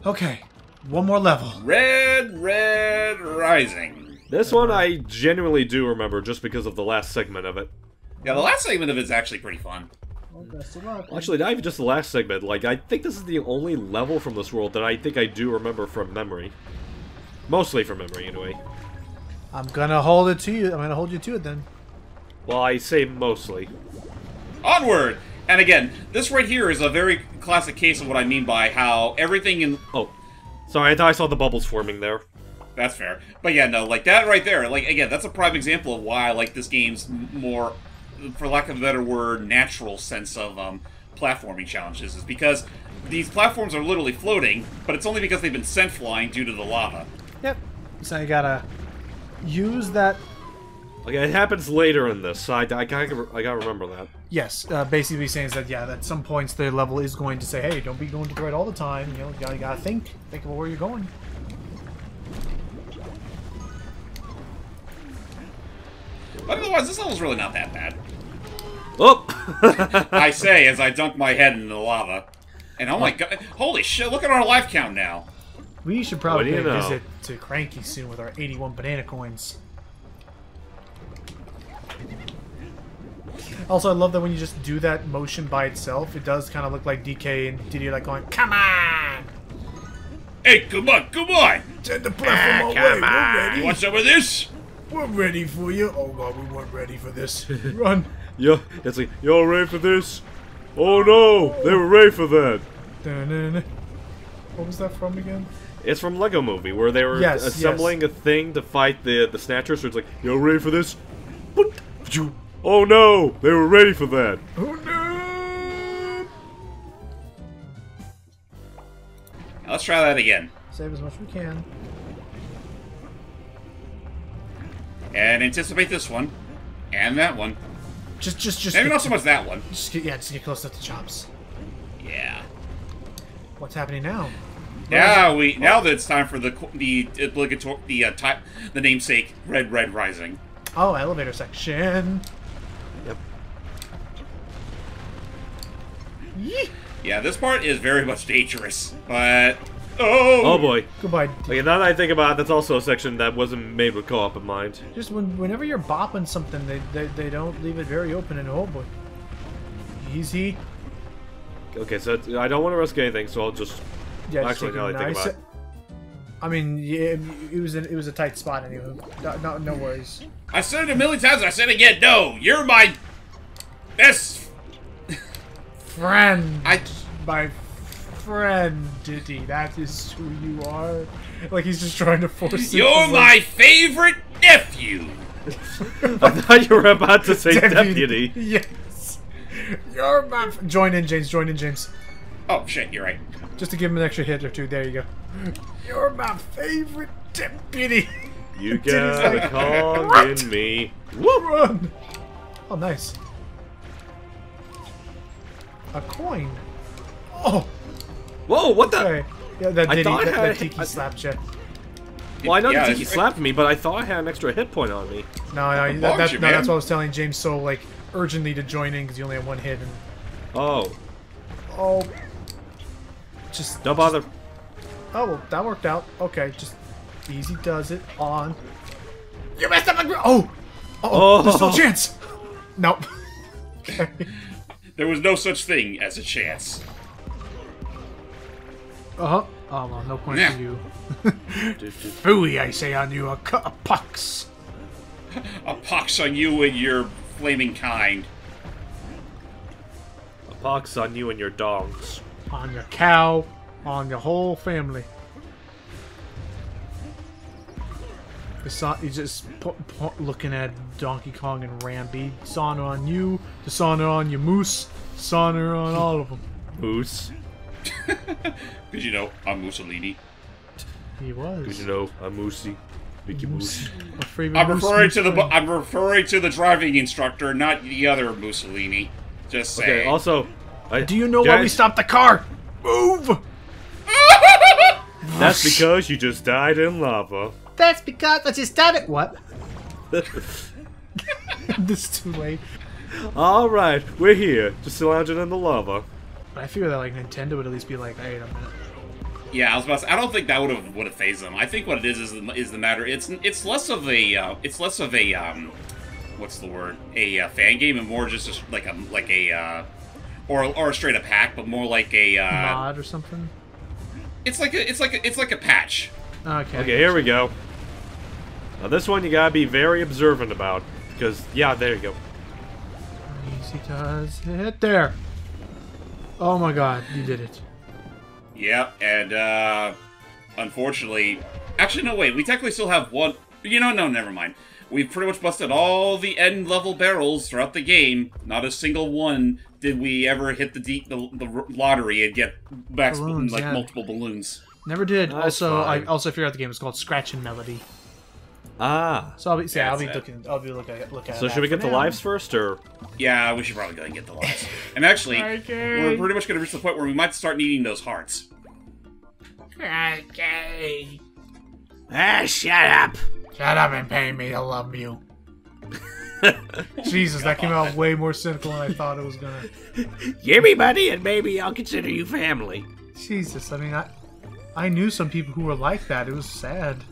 Okay, one more level. Red Rising. This one I genuinely do remember just because of the last segment of it. Yeah, the last segment of it's actually pretty fun. Well, best of luck. Actually, not even just the last segment. Like, I think this is the only level from this world that I think I do remember from memory. Mostly from memory, anyway. I'm gonna hold it to you. I'm gonna hold you to it then. Well, I say mostly. Onward! And again, this right here is a very classic case of what I mean by how everything in... Oh. Sorry, I thought I saw the bubbles forming there. That's fair. But yeah, no, like that right there, like, again, that's a prime example of why I like this game's more, for lack of a better word, natural sense of platforming challenges, is because these platforms are literally floating, but it's only because they've been sent flying due to the lava. Yep. So you gotta use that. Okay, it happens later in this, so I gotta remember that. Yes, basically saying is that, yeah, at some points the level is going to say, hey, don't be going to the right all the time. You know, you gotta think of where you're going. But otherwise, this level's really not that bad. Oh! I say as I dunk my head into the lava. And oh my god, holy shit, look at our life count now. We should probably pay a know? visit to Cranky soon with our 81 banana coins. Also, I love that when you just do that motion by itself, it does kind of look like DK and Diddy are like going, come on! Hey, come on, come on! Send the platform away, we're ready. You want some of this? We're ready for you. Oh god, we weren't ready for this. Run. Yeah, it's like, y'all ready for this? Oh no, they were ready for that. Dun-dun-dun. What was that from again? It's from Lego Movie, where they were Yes, assembling a thing to fight the Snatchers, so it's like, y'all ready for this? Oh no, they were ready for that. Oh no! Now let's try that again. Save as much as we can. And anticipate this one. And that one. Just Maybe not so much that one. Just get close enough to Chops. Yeah. What's happening now? Now that it's time for the obligatory the namesake Red Rising. Oh, elevator section. Yep. Yee. Yeah, this part is very much dangerous, but oh boy. Goodbye. Okay, now that I think about it, that's also a section that wasn't made with co-op in mind. Just whenever you're bopping something, they don't leave it very open, and oh boy. Easy. Okay, so I don't want to risk anything, so I'll just... Yeah, actually, now that I think about it. I mean, yeah, it was a tight spot anyway. No worries. I said it a million times. I said it again. No, you're my best friend. my friend, Diddy. That is who you are. Like he's just trying to force it. You're my favorite nephew. I thought you were about to say deputy. Yes. You're my. Join in, James. Join in, James. Oh shit, you're right. Just to give him an extra hit or two. There you go. You're my favorite deputy. You got a Kong in me. Woo! Run! Oh, nice. A coin. Oh. Whoa! What the? Okay. Yeah, that I Diddy, thought that Tiki slapped you. Well, I know Yeah, that Tiki slapped me, but I thought I had an extra hit point on me. No, Bugs you, man. that's what I was telling James so like urgently to join in because you only have one hit. And Oh. Just Don't bother. Oh, well, that worked out. Okay, just easy does it on. You messed up my Oh, there's still a chance. Nope. Okay. There was no such thing as a chance. Oh well, no point Yeah. for you. Fooey, I say on you, a pox. A pox on you and your flaming kind. A pox on you and your dogs. On your cow, on your whole family. He's just looking at Donkey Kong and Rambi. Dishonor on you, dishonor on your moose, dishonor on all of them. Moose. Because you know, I'm Mussolini. He was. Because you know, I'm Moosey. Mickey Moose. I'm referring to the driving instructor, not the other Mussolini. Just saying. Okay, also... Do you know why we stopped the car? Move! That's because you just died in lava. That's because I just done it. What? This is too late. Alright, we're here. Just lounging in the lava. But I figure that like Nintendo would at least be like, wait a minute. Yeah, I was about to say, I don't think that would have phased them. I think what it is the matter. It's less of a what's the word? A fan game, and more just or a straight up hack, but more like a mod or something. It's like a patch. Okay. Okay, here we go. Now this one you gotta be very observant about, because yeah, there you go. Easy does it there. Oh my god, you did it. Yep, and unfortunately, actually no, wait, we technically still have one. You know, no, never mind. We've pretty much busted all the end level barrels throughout the game. Not a single one did we ever hit the lottery and get back balloons, like yeah. multiple balloons. Never did. That's Also, fine. I also figured out the game is called Scratch and Melody. Ah. So I'll be looking at. So should we get the lives first, or? Yeah, we should probably go and get the lives. And actually, we're pretty much going to reach the point where we might start needing those hearts. Okay. Ah, shut up. Shut up and pay me to love you. Jesus, that came out way more cynical than I thought it was gonna. Give me money and maybe I'll consider you family. Jesus, I mean, I knew some people who were like that. It was sad.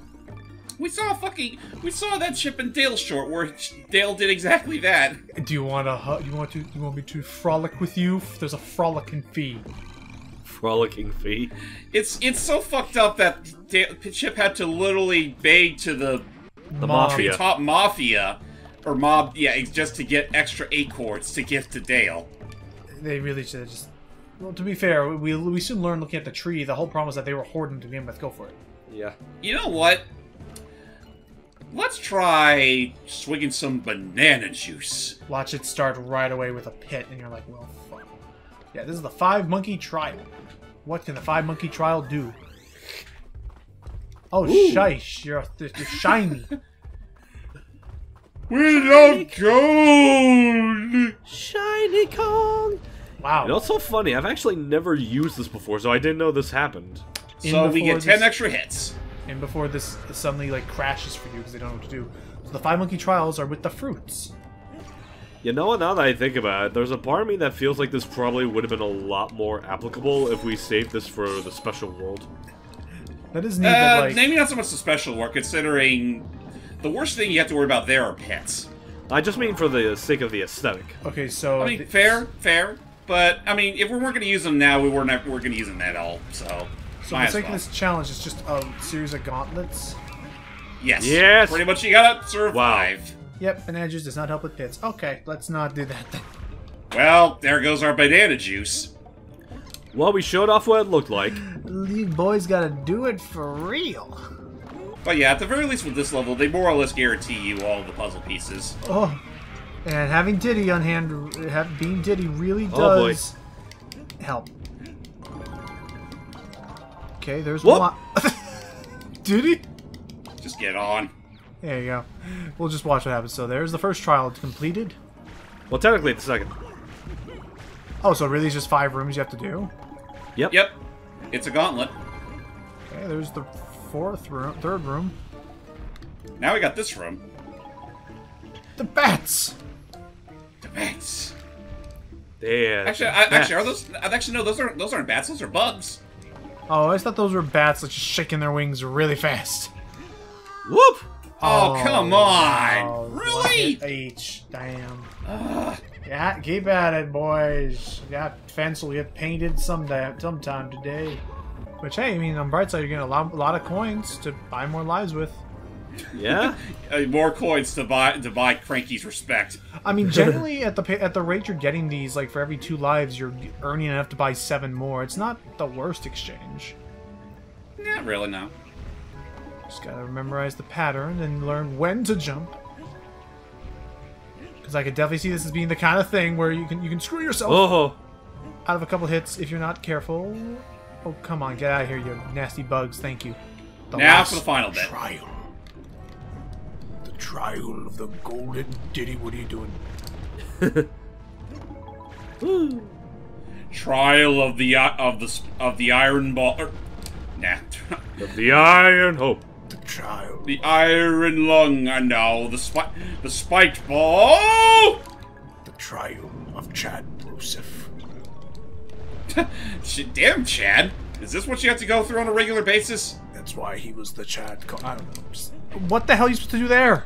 We saw that Chip and Dale short where Dale did exactly that. Do you want to? You want me to frolic with you? There's a frolicking fee. Frolicking fee. It's so fucked up that Chip had to literally beg to the mafia. top mafia or mob, yeah, just to get extra acorns to give to Dale. They really should have just. Well, to be fair, we soon learned looking at the tree. The whole problem was that they were hoarding to begin with. Go for it. Yeah. You know what? Let's try swigging some banana juice. Watch it start right away with a pit, and you're like, well, fuck. Yeah, this is the 5-monkey trial. What can the 5-monkey trial do? Oh, shish, you're shiny. We love gold! Shiny Kong! Wow. You know, it's so funny. I've actually never used this before, so I didn't know this happened. So we get 10 extra hits. And before this suddenly like crashes for you because they don't know what to do. So the 5-monkey trials are with the fruits. You know what, now that I think about it, there's a part of me that feels like this probably would have been a lot more applicable if we saved this for the special world. That is neat, but like... Maybe not so much the special world, considering the worst thing you have to worry about there are pets. I just mean for the sake of the aesthetic. Okay, so... I mean, fair, but, I mean, if we weren't going to use them now, we weren't going to use them at all, so... So for the sake of this challenge, it's just a series of gauntlets? Yes. Yes! Pretty much you gotta survive. Wow. Yep, banana juice does not help with pits. Okay, let's not do that then. Well, there goes our banana juice. Well, we showed off what it looked like. You boys gotta do it for real. But yeah, at the very least with this level, they more or less guarantee you all the puzzle pieces. Oh, and having Diddy on hand, being Diddy really Oh, does help. Okay, there's Whoop. one. Diddy? Just get on. There you go. We'll just watch what happens. So there's the first trial completed. Well, technically the second. Oh, so really it's just 5 rooms you have to do? Yep. Yep. It's a gauntlet. Okay, there's the third room. Now we got this room. The bats! The bats. Yeah. Actually, are those? Actually, no. Those aren't bats. Those are bugs. Oh, I thought those were bats that's just shaking their wings really fast. Whoop! Oh, come on! Oh, Really? H, damn. Yeah, keep at it, boys. That fence will get painted sometime today. Which, hey, I mean, on the bright side, you're getting a lot of coins to buy more lives with. Yeah? More coins to buy Cranky's respect. I mean, generally, at the rate you're getting these, like, for every 2 lives, you're earning enough to buy 7 more. It's not the worst exchange. Not really, no. Just gotta memorize the pattern and learn when to jump. Because I could definitely see this as being the kind of thing where you can screw yourself out of a couple hits if you're not careful. Oh, come on, get out of here, you nasty bugs. Thank you. Now for the final bit. Trial. The trial of the golden Diddy. What are you doing? Trial of the iron ball. Nah. Of the Iron Hope. The trial. The iron lung. And now the spiked ball. The trial of Chad Broseph. Damn, Chad. Is this what you have to go through on a regular basis? That's why he was the Chad. I don't know. What the hell are you supposed to do there?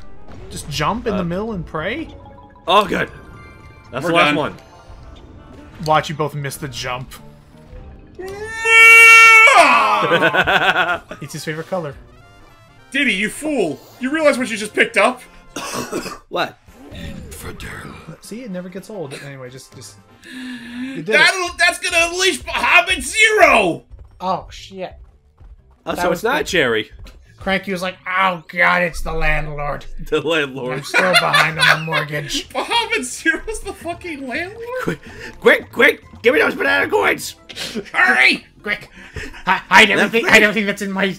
Just jump in the middle and pray? Oh, good. That's We're the last done. one. Watch you both miss the jump. It's his favorite color. Diddy, you fool! You realize what you just picked up? What? See, it never gets old. Anyway, just you did it. That's gonna unleash Bahamut Zero! Oh shit! Oh, That so was it's not good. Cherry. Cranky was like, "Oh god, it's the landlord. The landlord. I'm still behind on the mortgage." Bahamut Zero's the fucking landlord? Quick! Give me those banana coins! Hurry! Quick, hide everything. Hide everything that's in my.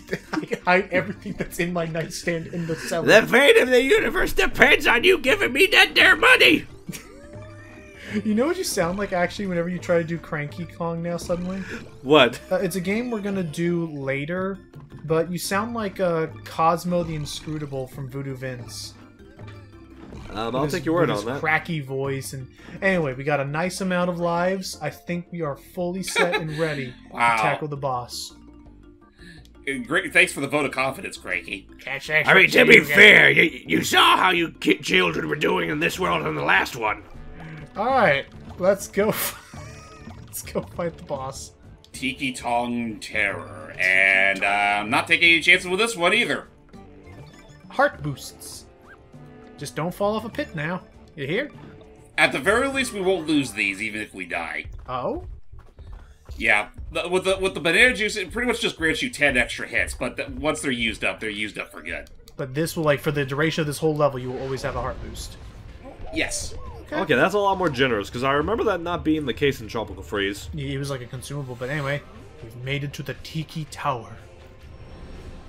Hide everything that's in my nightstand in the cellar. The fate of the universe depends on you giving me that there money! You know what you sound like actually whenever you try to do Cranky Kong now suddenly? What? It's a game we're gonna do later, but you sound like Cosmo the Inscrutable from Voodoo Vince. I'll His- take your word with on his that. cracky voice, and anyway, we got a nice amount of lives. I think we are fully set and ready Wow. to tackle the boss. Great, thanks for the vote of confidence, Cranky. I mean, to be fair, you saw how you children were doing in this world in the last one. All right, let's go. Let's go fight the boss. Tiki Tong Terror. And I'm not taking any chances with this one either. Heart boosts. Just don't fall off a pit now. You hear? At the very least, we won't lose these, even if we die. Oh? Yeah, with the banana juice, it pretty much just grants you 10 extra hits, but once they're used up for good. But this will, like, for the duration of this whole level, you will always have a heart boost. Yes. Okay, that's a lot more generous, because I remember that not being the case in Tropical Freeze. It was like a consumable, but anyway, we've made it to the Tiki Tower.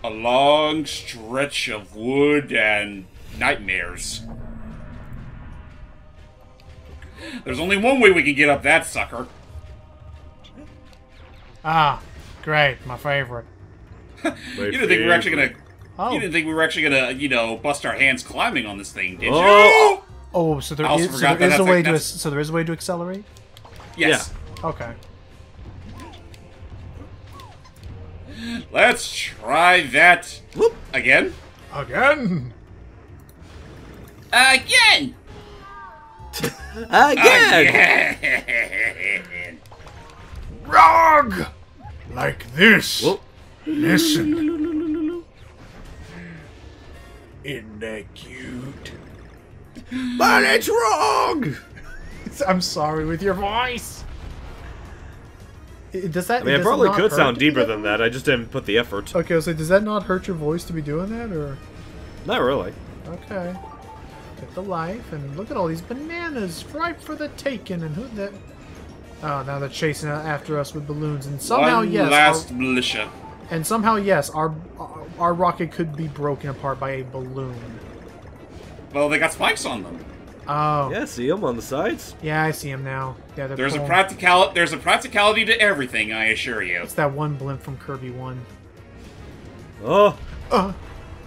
A long stretch of wood and nightmares. There's only one way we can get up that sucker. Ah, great, my favorite. You didn't think we were actually gonna... Oh. You didn't think we were actually gonna, you know, bust our hands climbing on this thing, did Oh. you? Oh, so there I also is, so forgot there that is a that's way like- to that's- so there is a way to accelerate. Yes. Okay. Let's try that Whoop. again. Again. Again! Again! Again! Rog! Like this. Whoop. Listen. Isn't that cute? But it's wrong! I'm sorry with your voice. Does that? I mean, it does probably not could hurt sound to do deeper that? than that, I just didn't put the effort. Okay, so does that not hurt your voice to be doing that, or? Not really. Okay. Get the life, and look at all these bananas ripe for the taking, and who that? Oh, now they're chasing after us with balloons, and somehow, One yes, last militia. our rocket could be broken apart by a balloon. Well, they got spikes on them. Oh. Yeah, see them on the sides? Yeah, I see him now. Yeah, they're There's a pulling. there's a practicality to everything, I assure you. It's that one blimp from Kirby 1. Oh!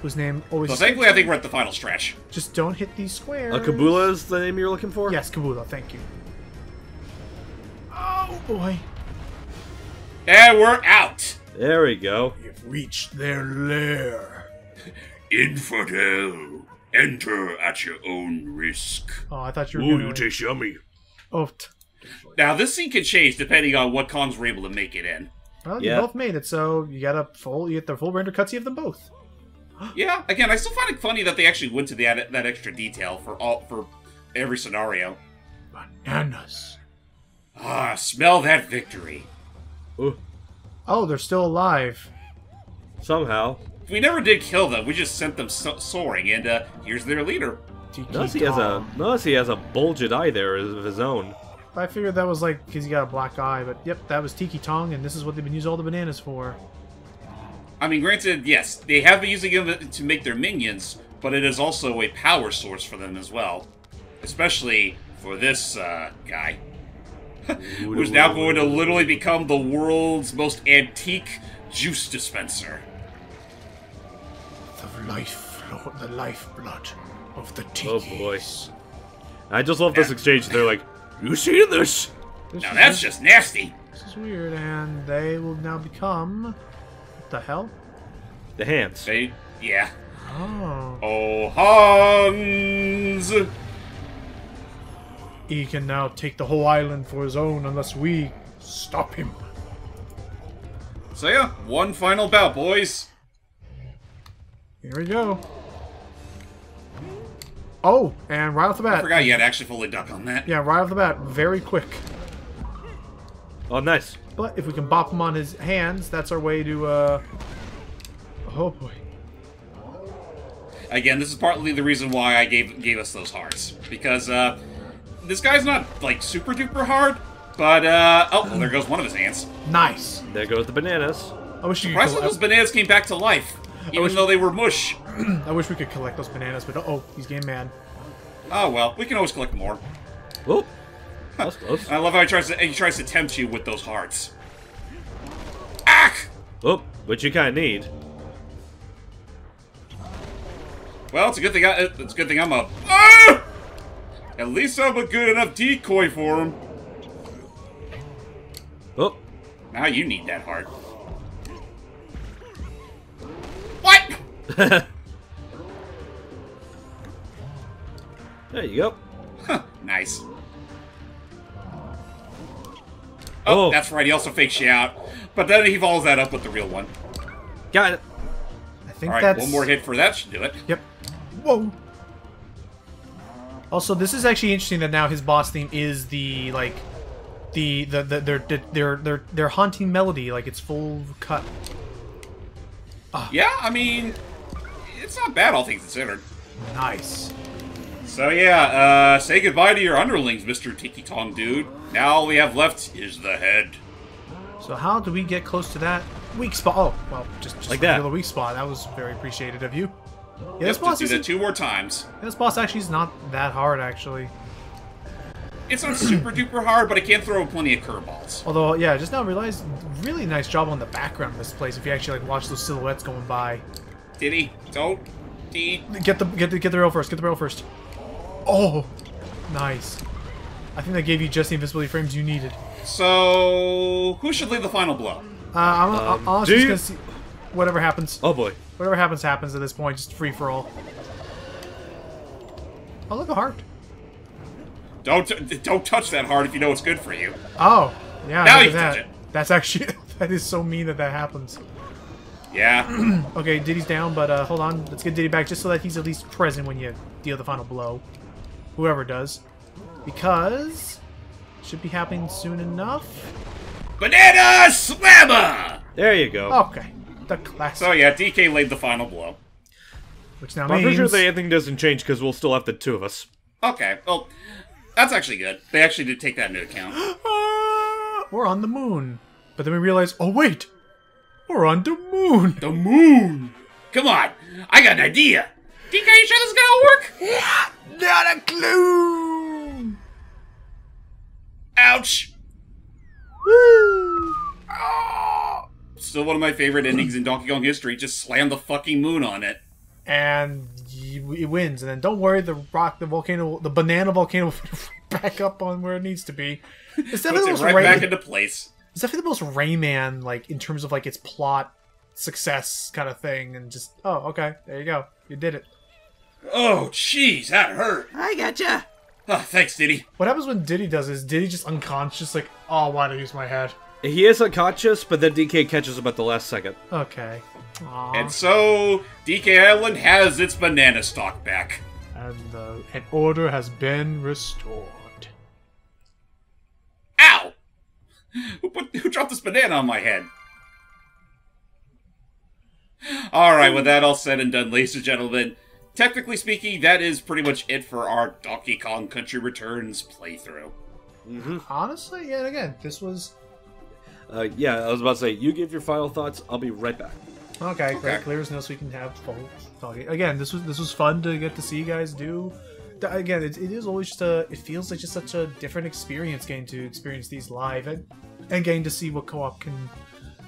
Whose name always... So thankfully, I think we're at the final stretch. Just don't hit these squares. Kabula is the name you're looking for? Yes, Kabula, thank you. Oh, boy. And we're out! There we go. You've reached their lair. Infidel, enter at your own risk. Oh, I thought you were gonna... taste yummy. Oh, Now, this scene can change depending on what Kongs were able to make it in. well, you Yeah. both made it, so you get the full render cutscene of them both. Yeah, again, I still find it funny that they actually went to that extra detail for every scenario. Bananas. Ah, smell that victory. Ooh. Oh, they're still alive. Somehow. We never did kill them, we just sent them soaring, and here's their leader. Tiki Notice Tower. he has a bulged eye there of his own. I figured that was like because he got a black eye, but yep, that was Tiki Tong, and this is what they've been using all the bananas for. I mean, granted, yes, they have been using them to make their minions, but it is also a power source for them as well. Especially for this guy. Who's now going to literally become the world's most antique juice dispenser. The lifeblood of the Tikis. Oh boy. I just love this exchange. They're like, "You seen this?" Now that's just nasty. This is weird, and they will now become... What the hell? The hands. Yeah. Oh. Oh, Hans! He can now take the whole island for his own unless we stop him. So yeah, one final bout, boys. Here we go. Oh, and right off the bat. I forgot you had to actually fully duck on that. Yeah, right off the bat, very quick. Oh, nice. But if we can bop him on his hands, that's our way to, Oh boy. Again, this is partly the reason why I gave us those hearts. Because, this guy's not, like, super duper hard, but, oh, well, there goes one of his hands. Nice. There goes the bananas. I wish you Surprisingly, those bananas came back to life, even though they were mush. I wish we could collect those bananas, but oh, he's getting mad. Oh, well, we can always collect more. Whoop. That was close. I love how he tries to tempt you with those hearts. Ah! Whoop. Which you kind of need. Well, it's a good thing I'm a... Ah! At least I'm a good enough decoy for him. Whoop. Now you need that heart. What? There you go. Huh, nice. Oh. That's right, he also fakes you out. But then he follows that up with the real one. Got it. I think Alright, that's... one more hit for that should do it. Yep. Whoa. Also, this is actually interesting that now his boss theme is the, like, their haunting melody, like it's full cut. Yeah, I mean, it's not bad, all things considered. Nice. So yeah, say goodbye to your underlings, Mr. Tiki Tong dude. Now all we have left is the head. So how do we get close to that weak spot? Oh, well, just like that. The weak spot. That was very appreciated of you. Yeah, Yep, this boss just do that 2 more times. This boss actually is not that hard, actually. It's not super duper hard, but it can throw plenty of curveballs. Although, yeah, just now realized, really nice job on the background of this place. If you actually like watch those silhouettes going by. Did he? Don't. Get the rail first. Get the rail first. Oh, nice. I think that gave you just the invisibility frames you needed. So, who should lead the final blow? I'm honestly just gonna see whatever happens. Oh boy. Whatever happens at this point. Just free for all. Oh, look, a heart. Don't touch that heart if you know it's good for you. Oh, yeah. Now look you at that. touch it. That's actually that is so mean that happens. Yeah. Okay, Diddy's down, but hold on. Let's get Diddy back just so that he's at least present when you deal the final blow. Whoever does. Because it should be happening soon enough. Banana Slammer! There you go. Okay. The classic. So yeah, DK laid the final blow. Which now I'm means... pretty sure that anything doesn't change because we'll still have the 2 of us. Okay, well, that's actually good. They actually did take that into account. We're on the moon. But then we realize, oh wait! We're on the moon! The moon! Come on, I got an idea! DK, you sure this is gonna work? Yeah, not a clue! Ouch! Woo! Still one of my favorite endings in Donkey Kong history. Just slam the fucking moon on it. And it wins. And then don't worry, the banana volcano will back up on where it needs to be. It's definitely Puts it right back into place. It's definitely the most Rayman, like, in terms of, like, its plot success kind of thing. And just, oh, okay, there you go. You did it. Oh, jeez, that hurt. I gotcha. Oh, thanks, Diddy. What happens when Diddy does is Diddy just unconscious, like, oh, why did I use my head? He is unconscious, but then DK catches him at the last second. Okay. Aww. And so, DK Island has its banana stock back. And an order has been restored. Ow! Who dropped this banana on my head? Alright, with that all said and done, ladies and gentlemen, technically speaking, that is pretty much it for our Donkey Kong Country Returns playthrough. Honestly, yeah, and again, this was... Yeah, I was about to say, you give your final thoughts, I'll be right back. Okay, great. Clear as no, so we can have full talking. Again, this was fun to get to see you guys do. Again, it is always just it feels like just such a different experience getting to experience these live and getting to see what co-op can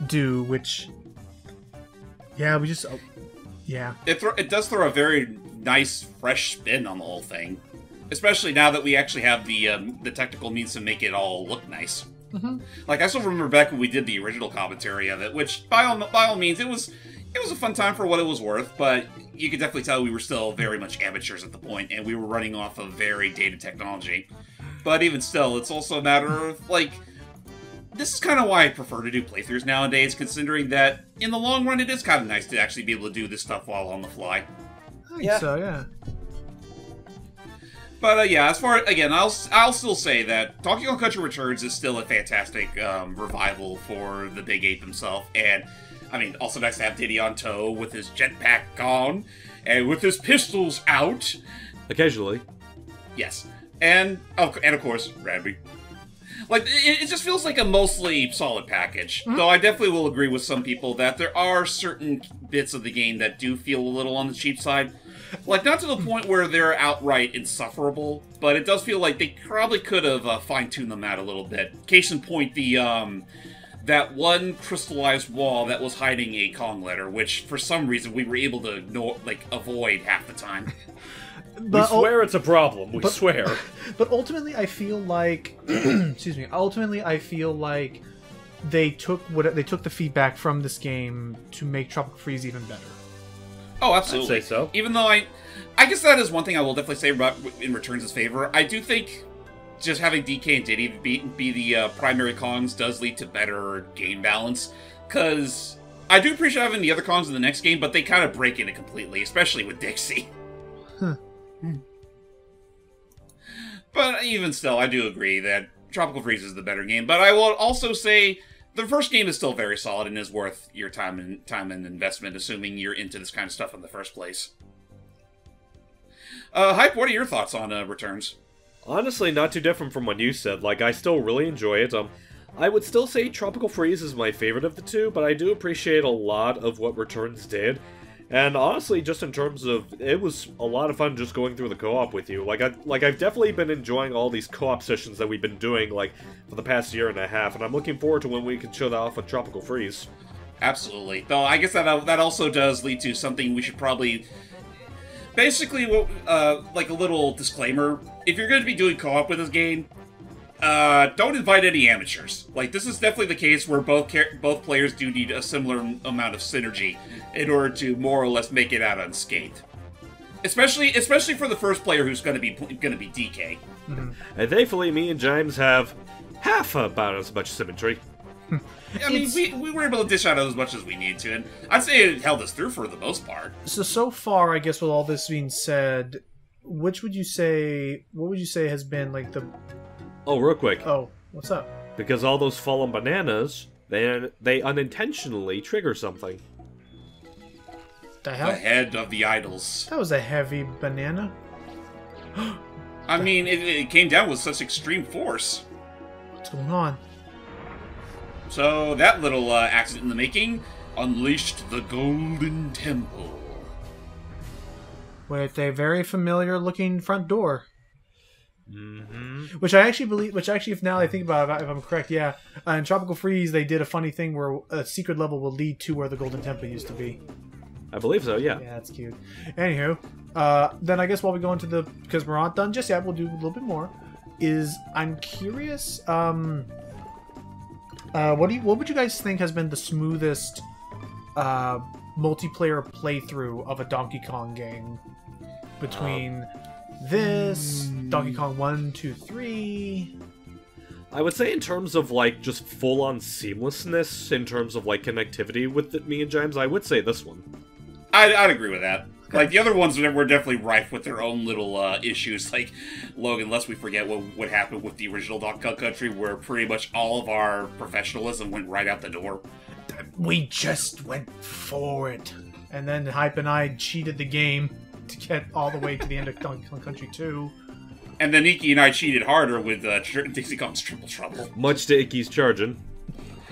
do, which... Yeah, we just... yeah. It does throw a very nice, fresh spin on the whole thing. Especially now that we actually have the technical means to make it all look nice. Like, I still remember back when we did the original commentary of it, which, by all means, it was a fun time for what it was worth, but you could definitely tell we were still very much amateurs at the point, and we were running off of very dated technology. But even still, it's also a matter of, like, this is kind of why I prefer to do playthroughs nowadays, considering that, in the long run, it is kind of nice to actually be able to do this stuff while on the fly. I think so, yeah. But yeah, as far again, I'll still say that Donkey Kong Country Returns is still a fantastic revival for the Big Ape himself, and I mean, also nice to have Diddy on tow with his jetpack on and with his pistols out. Occasionally. Yes, and of course, Radby. Like, it just feels like a mostly solid package. Though I definitely will agree with some people that there are certain bits of the game that do feel a little on the cheap side. Like, not to the point where they're outright insufferable, but it does feel like they probably could have fine-tuned them out a little bit. Case in point, the that one crystallized wall that was hiding a Kong letter, which for some reason we were able to avoid half the time. We swear it's a problem. We swear. But ultimately, I feel like, excuse me. Ultimately, I feel like they took the feedback from this game to make Tropical Freeze even better. Oh, absolutely. I'd say so. Even though I guess that is one thing I will definitely say about in Returns' favor. I do think just having DK and Diddy be the primary Kongs does lead to better game balance, because I do appreciate having the other Kongs in the next game, but they kind of break in it completely, especially with Dixie. Huh. But even still, I do agree that Tropical Freeze is the better game. But I will also say the first game is still very solid and is worth your time and investment, assuming you're into this kind of stuff in the first place. Hype, what are your thoughts on Returns? Honestly, not too different from what you said. Like, I still really enjoy it. I would still say Tropical Freeze is my favorite of the two, but I do appreciate a lot of what Returns did. And honestly, just in terms of, it was a lot of fun just going through the co-op with you. Like I've definitely been enjoying all these co-op sessions that we've been doing, like, for the past year and a half, and I'm looking forward to when we can show that off with Tropical Freeze. Absolutely. Though I guess that also does lead to something we should probably... Basically, like a little disclaimer, if you're going to be doing co-op with this game, don't invite any amateurs. Like, this is definitely the case where both players do need a similar amount of synergy in order to more or less make it out unscathed. Especially for the first player who's going to be DK. Mm-hmm. And thankfully, me and James have half about as much symmetry. I mean, we were able to dish out as much as we need to, and I'd say it held us through for the most part. So far, I guess with all this being said, what would you say has been, like, the... Oh, real quick. Oh, what's up? Because all those fallen bananas, they unintentionally trigger something. The hell? The head of the idols. That was a heavy banana. I mean, it came down with such extreme force. What's going on? So, that little accident in the making unleashed the Golden Temple. With a very familiar-looking front door. Mm-hmm. Which if now I think about it, if I'm correct, yeah. In Tropical Freeze, they did a funny thing where a secret level will lead to where the Golden Temple used to be. I believe so, yeah. Yeah, that's cute. Anywho, then I guess while we go into the... Because we're not done just yet, we'll do a little bit more. I'm curious... what would you guys think has been the smoothest multiplayer playthrough of a Donkey Kong game between this, Donkey Kong 1, 2, 3? I would say in terms of, like, just full-on seamlessness, in terms of, like, connectivity with me and James, I would say this one. I'd agree with that. Like, the other ones were definitely rife with their own little issues. Like, Logan, lest we forget what happened with the original Donkey Kong Country, where pretty much all of our professionalism went right out the door. We just went for it. And then Hype and I cheated the game to get all the way to the end of Donkey Kong Country 2. And then Iki and I cheated harder with Dixie Kong's Triple Trouble. Much to Iki's charging.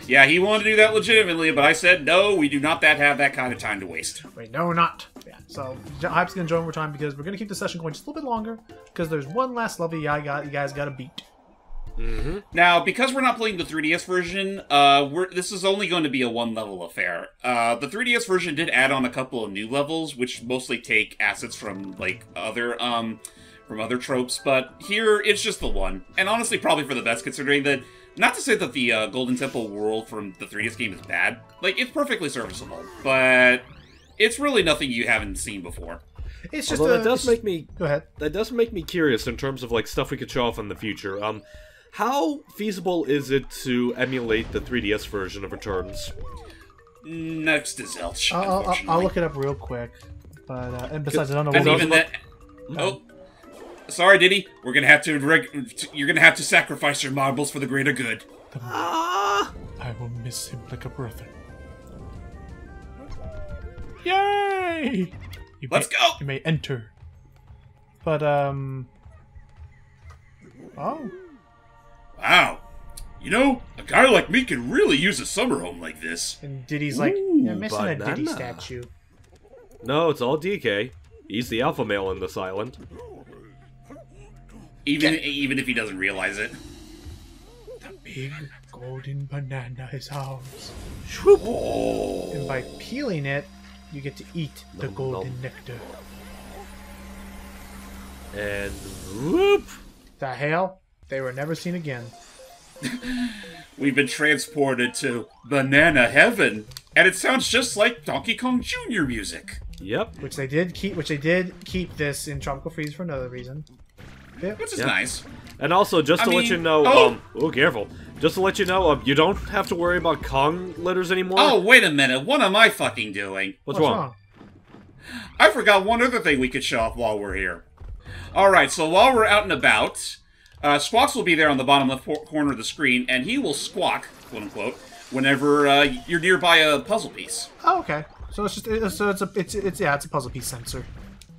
Yeah, he wanted to do that legitimately, but I said, no, we do not have that kind of time to waste. Wait, no, not. Yeah, so Hype's going to join more time because we're going to keep the session going just a little bit longer because there's one last level you guys got to beat. Mm-hmm. Now, because we're not playing the 3DS version, this is only going to be a one-level affair. The 3DS version did add on a couple of new levels, which mostly take assets from, like, other tropes, but here, it's just the one. And honestly, probably for the best, considering that Not to say that the Golden Temple world from the 3DS game is bad. Like, it's perfectly serviceable, but it's really nothing you haven't seen before. It's just Although that does make me... Go ahead. That does make me curious in terms of, like, stuff we could show off in the future. How feasible is it to emulate the 3DS version of Returns? Next to Zelch, I'll look it up real quick. But, and besides, I don't know and what even that... Oh, sorry, Diddy. We're gonna have to... You're gonna have to sacrifice your marbles for the greater good. I will miss him like a brother. Yay! Let's go! You may enter. But, Oh. Wow. You know, a guy like me can really use a summer home like this. And Diddy's like, Ooh, yeah, missing a Diddy banana. statue. No, it's all DK. He's the alpha male in this island. Even if he doesn't realize it. The big golden banana is ours. Oh. And by peeling it, you get to eat the Nom, golden nom. nectar. And whoop! The hell? They were never seen again. We've been transported to Banana Heaven, and it sounds just like Donkey Kong Jr. music. Yep. Which they did keep this in Tropical Freeze for another reason. Yeah. Which is Yep. nice. And also, just to let you know, oh, careful. Just to let you know, you don't have to worry about Kong litters anymore. Oh, wait a minute. What am I fucking doing? What's wrong? I forgot one other thing we could show off while we're here. Alright, so while we're out and about, Squawks will be there on the bottom left corner of the screen, and he will squawk, quote-unquote, whenever you're nearby a puzzle piece. Oh, okay. So it's just it's a puzzle piece sensor.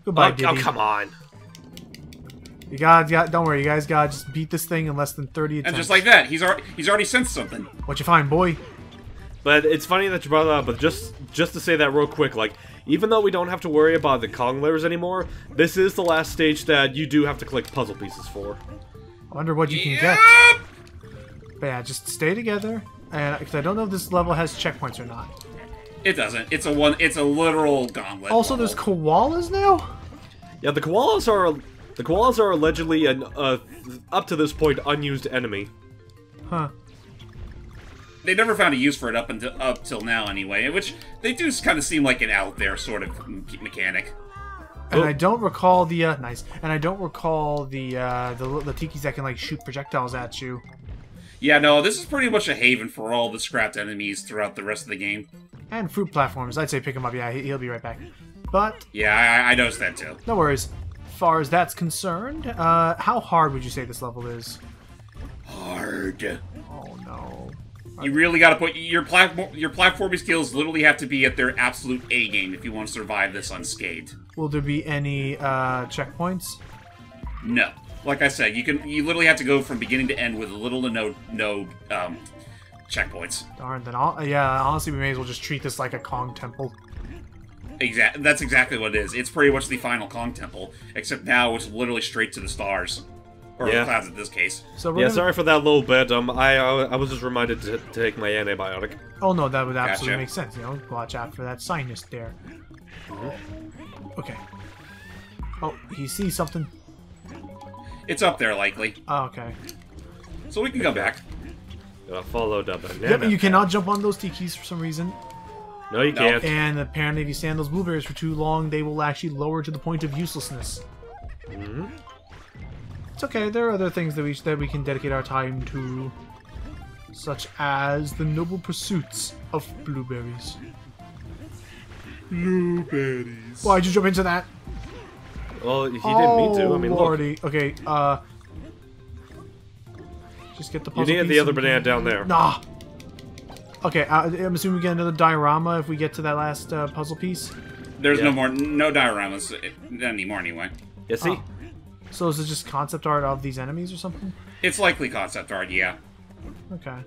Goodbye, Diddy. Oh, come on. You gotta, don't worry, you guys gotta just beat this thing in less than 30 attempts. And just like that, he's already sensed something. What you find, boy? But it's funny that you brought that up, but just to say that real quick, like, even though we don't have to worry about the Kong litters anymore, this is the last stage that you do have to collect puzzle pieces for. I wonder what you can get. But yeah, just stay together, and because I don't know if this level has checkpoints or not. It doesn't. It's a literal gauntlet. Also, level. there's koalas now? Yeah, the koalas are allegedly an up to this point unused enemy. Huh. They never found a use for it up till now, anyway. Which they do kind of seem like an out there sort of mechanic. And I don't recall the nice. And I don't recall the tikis that can like shoot projectiles at you. Yeah, no, this is pretty much a haven for all the scrapped enemies throughout the rest of the game. And fruit platforms. I'd say pick him up. Yeah, he'll be right back. But Yeah, I noticed that too. no worries. As far as that's concerned, how hard would you say this level is? Hard. Oh no. You really got to put your platforming skills literally have to be at their absolute A game if you want to survive this unscathed. Will there be any checkpoints? No, like I said, you literally have to go from beginning to end with little to no checkpoints. Darn, then honestly, we may as well just treat this like a Kong temple. That's exactly what it is. It's pretty much the final Kong temple, except now it's literally straight to the stars. Or the clouds in this case. So Yeah, sorry for that little bit. I was just reminded to take my antibiotic. Oh no, that would absolutely Gotcha. make sense. You know, watch out for that sinus there. Okay. Oh, he sees something. It's up there, likely. Oh, okay. So we can come back. Followed up. Yep, you cannot jump on those tikis for some reason. No, you can't. And apparently, if you stand those blueberries for too long, they will actually lower to the point of uselessness. Mm-hmm. It's okay. There are other things that we can dedicate our time to, such as the noble pursuits of blueberries. Blueberries. Why'd you jump into that? Well, he didn't mean to. I mean, Lordy. Okay, just get the puzzle you need piece the other and- banana down there. Nah. Okay, I'm assuming we get another diorama if we get to that last puzzle piece. There's Yeah. no dioramas anymore, anyway. Yeah, see? Oh. So is it just concept art of these enemies or something? It's likely concept art, yeah. Okay.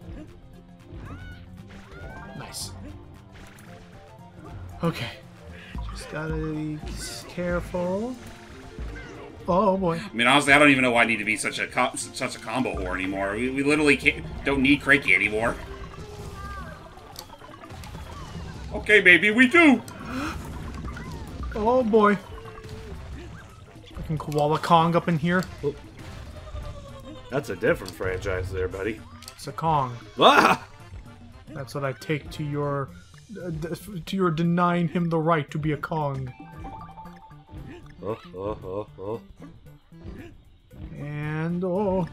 Nice. Okay. Just gotta be careful. Oh boy. I mean, honestly, I don't even know why I need to be such a combo whore anymore. We literally don't need Cranky anymore. Okay, maybe we do. Oh boy. Fucking Koala Kong up in here. That's a different franchise there, buddy. It's a Kong. Ah! That's what I take to your denying him the right to be a Kong. Oh. And oh.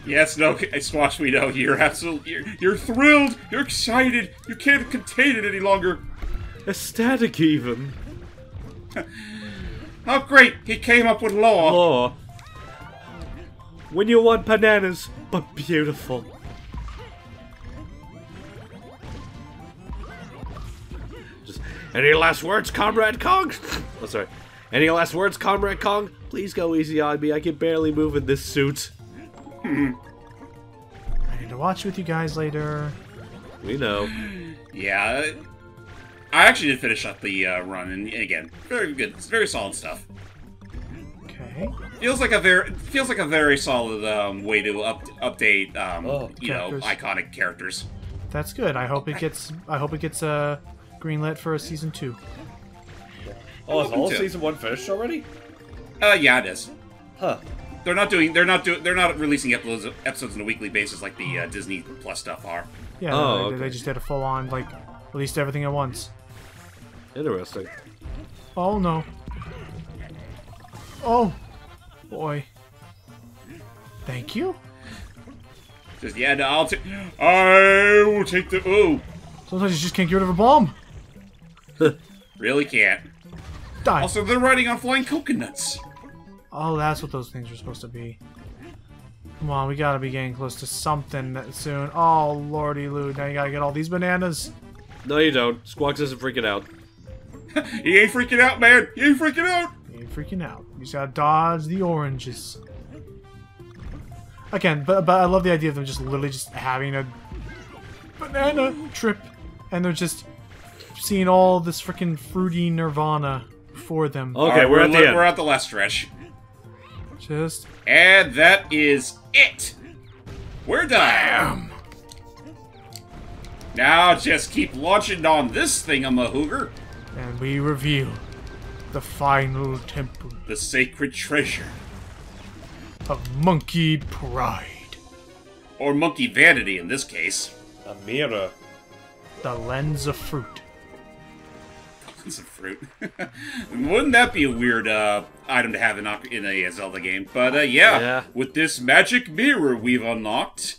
Yes, no, Squash, we know you're absolutely, you're thrilled, you're excited, you can't contain it any longer. Ecstatic, even. Oh, great, he came up with law. Law. When you want bananas, but beautiful. Just, any last words, Comrade Kong? Oh, sorry. Any last words, Comrade Kong? Please go easy on me, I can barely move in this suit. I need to watch with you guys later. We know. Yeah, I actually did finish up the run, and again, very good. It's very solid stuff. Okay. Feels like a very solid way to update you know, characters. iconic characters. That's good. I hope it gets greenlit for a season 2. Oh, is Welcome all to- season 1 finished already? Yeah, it is. Huh. They're not releasing episodes on a weekly basis like the Disney Plus stuff are. Yeah, Oh, they okay. just did a full-on, like, released everything at once. Interesting. Oh no. Oh boy. Thank you. Just yeah, no, I will take the. Oh, Sometimes you just can't get rid of a bomb. really can't. Die. Also, they're riding on flying coconuts. Oh, that's what those things are supposed to be. Come on, we gotta be getting close to something soon. Oh, lordy loo, now you gotta get all these bananas. No, you don't. Squawks isn't freaking out. He ain't freaking out, man. He ain't freaking out. You ain't freaking out. You just gotta dodge the oranges. Again, but I love the idea of them just literally just having a banana trip, and they're just seeing all this freaking fruity nirvana for them. Okay, Alright, we're at the end. We're at the last stretch, Just and that is it. We're done. Now just keep launching on this thingamahooger, and we reveal the final temple the sacred treasure, of monkey pride, or monkey vanity in this case. A mirror. the lens of fruit. It's a fruit. Wouldn't that be a weird item to have in a Zelda game? But Yeah. With this magic mirror we've unlocked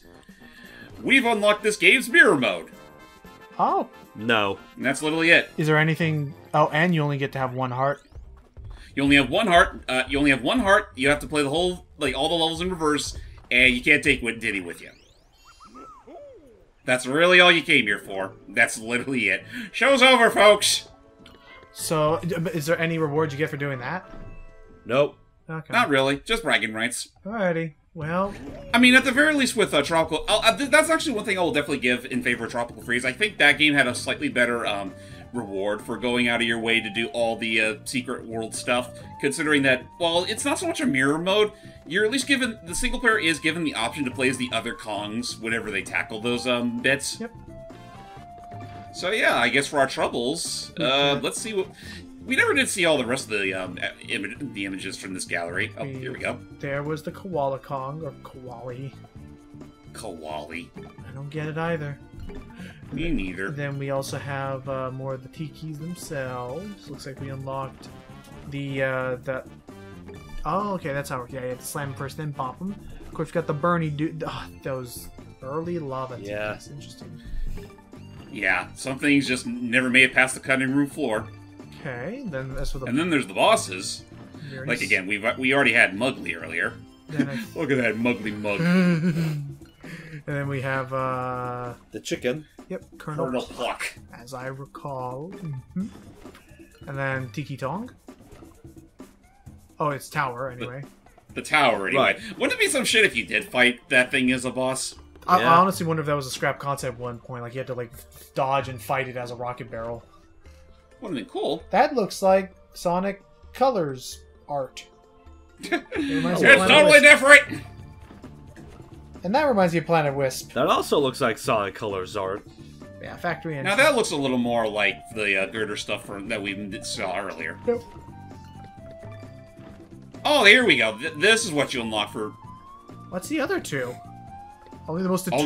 this game's mirror mode. Oh, No. And that's literally it. is there anything? Oh, and you only get to have one heart. You only have one heart. You have to play the whole, like, all the levels in reverse, and you can't take Diddy with you. That's really all you came here for. That's literally it. Show's over, folks. So, is there any reward you get for doing that? Nope. Okay. Not really. Just bragging rights. Alrighty. Well, I mean, at the very least with Tropical... that's actually one thing I will definitely give in favor of Tropical Freeze. I think that game had a slightly better reward for going out of your way to do all the secret world stuff, considering that, while it's not so much a mirror mode, you're at least given... The single player is given the option to play as the other Kongs whenever they tackle those bits. yep. So yeah, I guess for our troubles, let's see what... We never did see all the rest of the images from this gallery. Oh, here we go. There was the Koala Kong, or Koali. Koali. I don't get it either. Me neither. Then we also have more of the Tikis themselves. Looks like we unlocked the Oh, okay, that's how. Yeah, you have to slam them first, then bop them. Of course, we got the Bernie dude. Those early lava Tikis. Yeah. Interesting. Yeah, some things just never made it past the cutting room floor. Okay, then that's what the. And then there's the bosses. very Like, nice- again, we already had Mugly earlier. Then Look at that Mugly Mug. and then we have The chicken. yep, Colonel, Colonel Pluck. as I recall. Mhm. And then Tiki Tong. Oh, it's Tower anyway. The tower, anyway. Right. Wouldn't it be some shit if you did fight that thing as a boss? I Yeah. honestly wonder if that was a scrap concept at one point. Like you had to like dodge and fight it as a rocket barrel. Wouldn't it be cool? That looks like Sonic Colors art. It reminds me of It's Planet totally Wisp. different! And that reminds me of Planet Wisp. That also looks like Sonic Colors art. Yeah, factory Now engine. that looks a little more like the girder stuff that we saw earlier. Nope. Oh, here we go. This is what you unlock for What's the other two? Only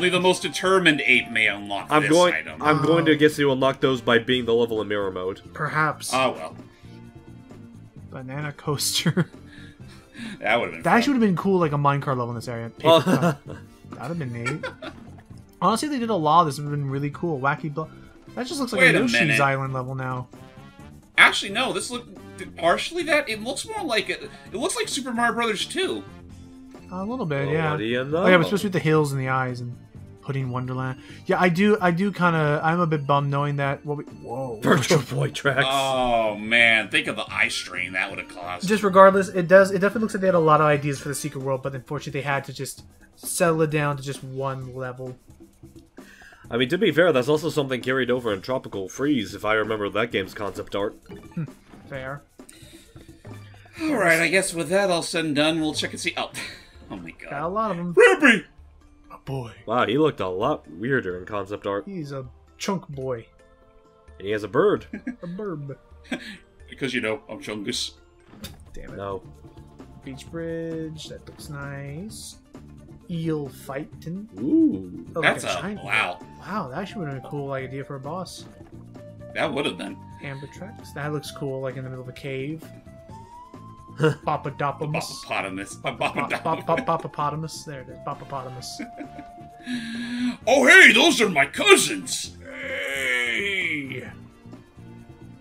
the most determined ape may unlock this item. I'm going to guess you unlock those by being the level in mirror mode. Perhaps. Oh, well. Banana coaster. That would have been That actually would have been cool, like a minecart level in this area. That'd have been neat. Honestly, they did a lot of this. It would have been really cool. Wacky block. That just looks like a Yoshi's Island level now. Actually, no. This look partially that. It looks more like it looks like Super Mario Brothers 2. A little bit, yeah. What do you know? Oh, yeah, but supposed to be the hills and the eyes and Pudding Wonderland. Yeah, I do kind of. I'm a bit bummed knowing that. Whoa. Virtual Boy tracks. Oh man, think of the eye strain that would have cost. Just regardless, it definitely looks like they had a lot of ideas for the Secret World, but unfortunately, they had to just settle it down to just one level. I mean, to be fair, that's also something carried over in Tropical Freeze, if I remember that game's concept art. Fair. Alright, I guess with that all said and done, we'll check and see. Oh my god. Got a lot of them. Ruby! A boy. Wow, he looked a lot weirder in concept art. He's a chunk boy. And he has a bird. A burb. Because, you know, I'm Chungus. Damn it. No. Beach bridge. That looks nice. Eel fighting. Ooh. Oh, That's like a giant wow. eel. Wow, that actually would have been a cool idea for a boss. That would have been. Amber tracks. That looks cool, like in the middle of a cave. Papadopomus. Papapotamus. There it is. Papapotamus. Oh, hey, those are my cousins! Hey!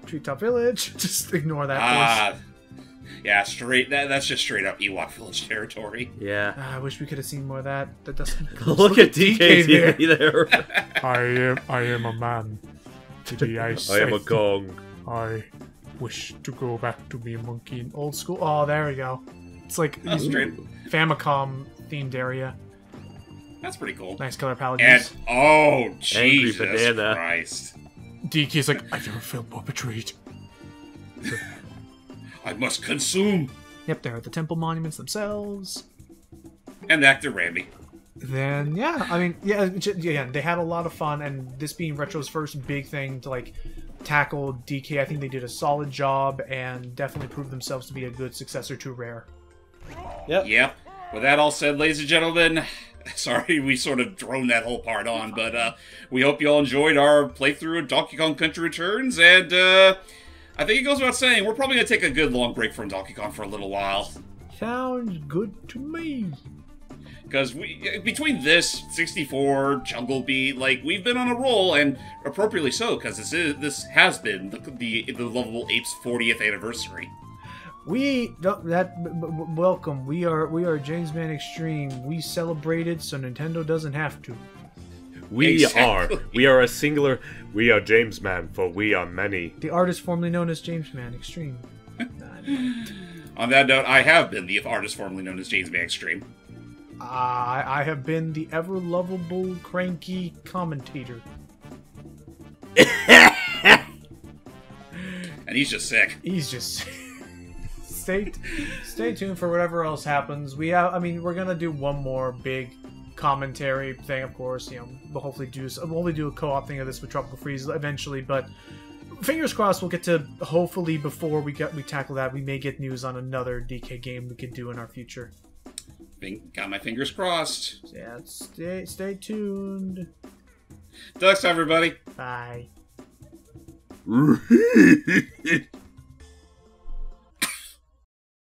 Treetop Village. Just ignore that voice. Yeah, that's just straight up Ewok Village territory. Yeah. I wish we could have seen more of that. That doesn't. Look at DKC there. I am a man. I am a gong. I wish to go back to be a monkey in old school. Oh, there we go. It's like Famicom themed area. That's pretty cool. Nice color palette. And oh, Jesus banana. Christ! DK's like, I've never felt more betrayed. I must consume. Yep, there are the temple monuments themselves. And actor Randy. Then yeah, I mean yeah, they had a lot of fun, and this being Retro's first big thing to like tackle DK, I think they did a solid job and definitely proved themselves to be a good successor to Rare. Yep. With that all said, ladies and gentlemen, sorry we sort of droned that whole part on, but we hope you all enjoyed our playthrough of Donkey Kong Country Returns, and I think it goes without saying, we're probably going to take a good long break from Donkey Kong for a little while. Sounds good to me. Because between this, 64, Jungle Beat, like, we've been on a roll, and appropriately so, because this has been the Lovable Apes 40th anniversary. Welcome. We are James Man Extreme. We celebrated, so Nintendo doesn't have to. We are a singular. We are James Man, for we are many. The artist formerly known as James Man Extreme. On that note, I have been the artist formerly known as James Man Extreme. I have been the ever lovable, cranky commentator. And he's just sick. He's just stay tuned for whatever else happens. We're gonna do one more big commentary thing, of course. You know, we'll hopefully do a co-op thing of this with Tropical Freeze eventually, but fingers crossed we'll get to, hopefully before we tackle that, we may get news on another DK game we could do in our future. Got my fingers crossed. Yeah, stay tuned. Ducks, everybody. Bye.